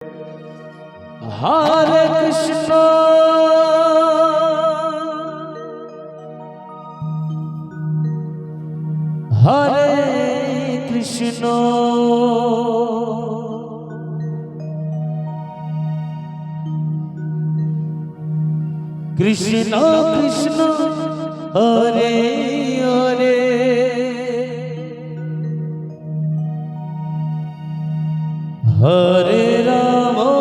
Hare Krishna, Hare Krishna, Krishna Krishna, Hare Hare, Hare Rama,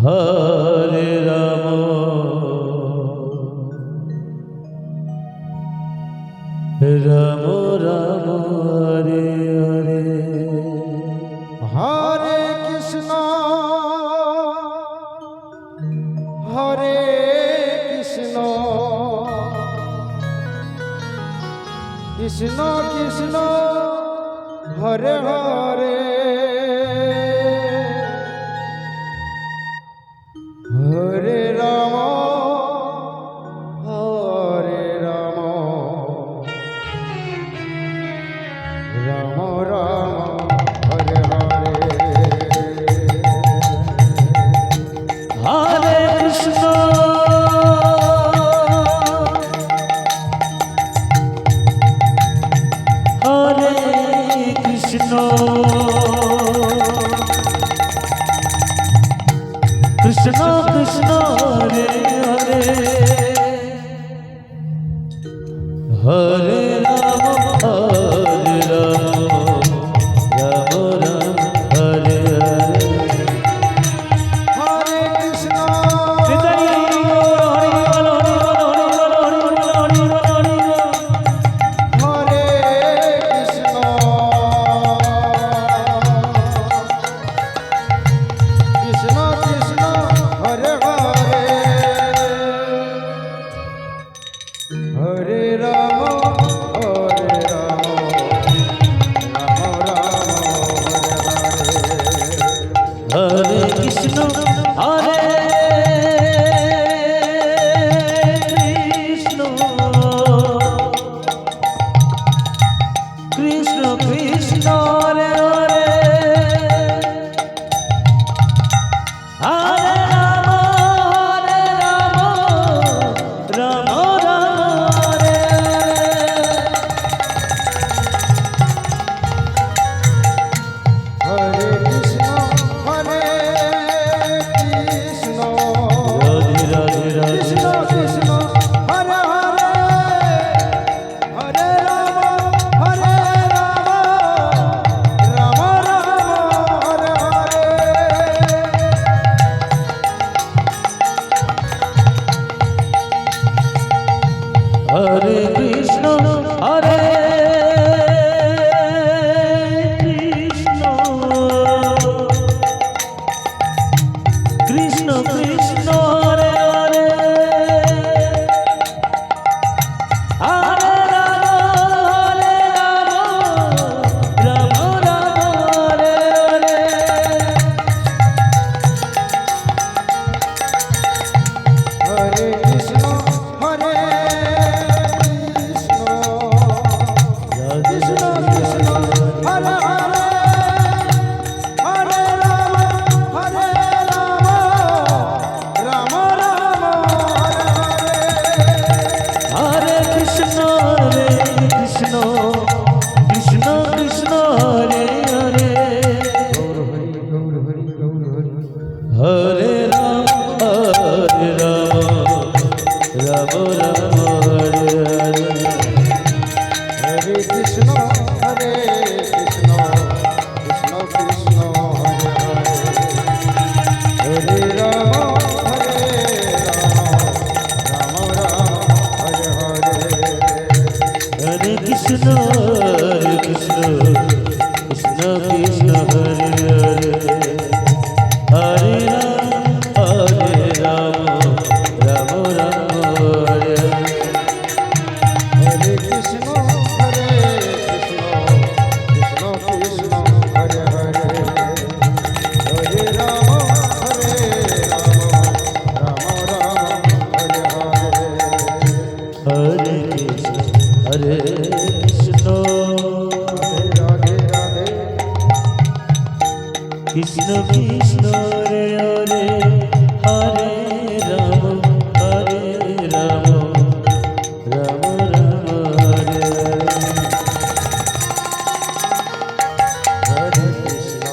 Hare Rama, Rama Rama, Hare Hare, Hare Krishna, Hare Krishna, Krishna Krishna, Hare Hare, Hare Rama, Hare Rama, Rama Rama, Hare Hare. Hare Krishna, Hare Krishna, Krishna Krishna, Hare Hare, Hare Rama, Hare Rama, Rama Rama, Hare Hare. Hare Krishna, Hare Krishna, Krishna Krishna, Hare Hare, Hare Rama, Krishna Krishna রে হরে হরে রাম হরে রাম রাম রাম হরে হরে হরে কৃষ্ণ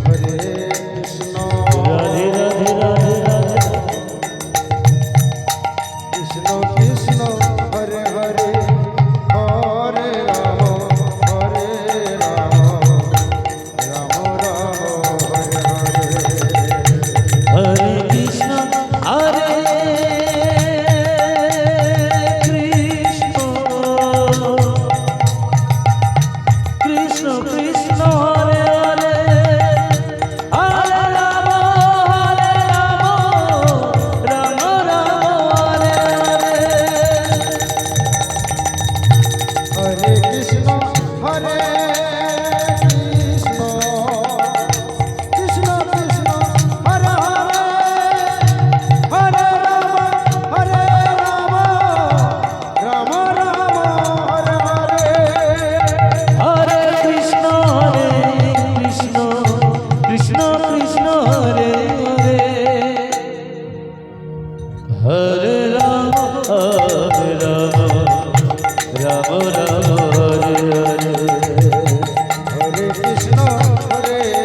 হরে কৃষ্ণ রাধে রাধে রাধে রাধে কৃষ্ণ কৃষ্ণ হরে হরে হরে রাম হরে রাম রাম রাম হরে হরে হরে কৃষ্ণ হরে কৃষ্ণ কৃষ্ণ কৃষ্ণ হরে হরে হরে রাম রাম রাম হরে হরে হরে কৃষ্ণ হরে কৃষ্ণ কৃষ্ণ কৃষ্ণ হরে হরে হরে রাম রাম রাম হরে হরে হরে কৃষ্ণ কৃষ্ণ কৃষ্ণ হরে হরে হরে রাম রাম রাম হরে হরে হরে কৃষ্ণ হরে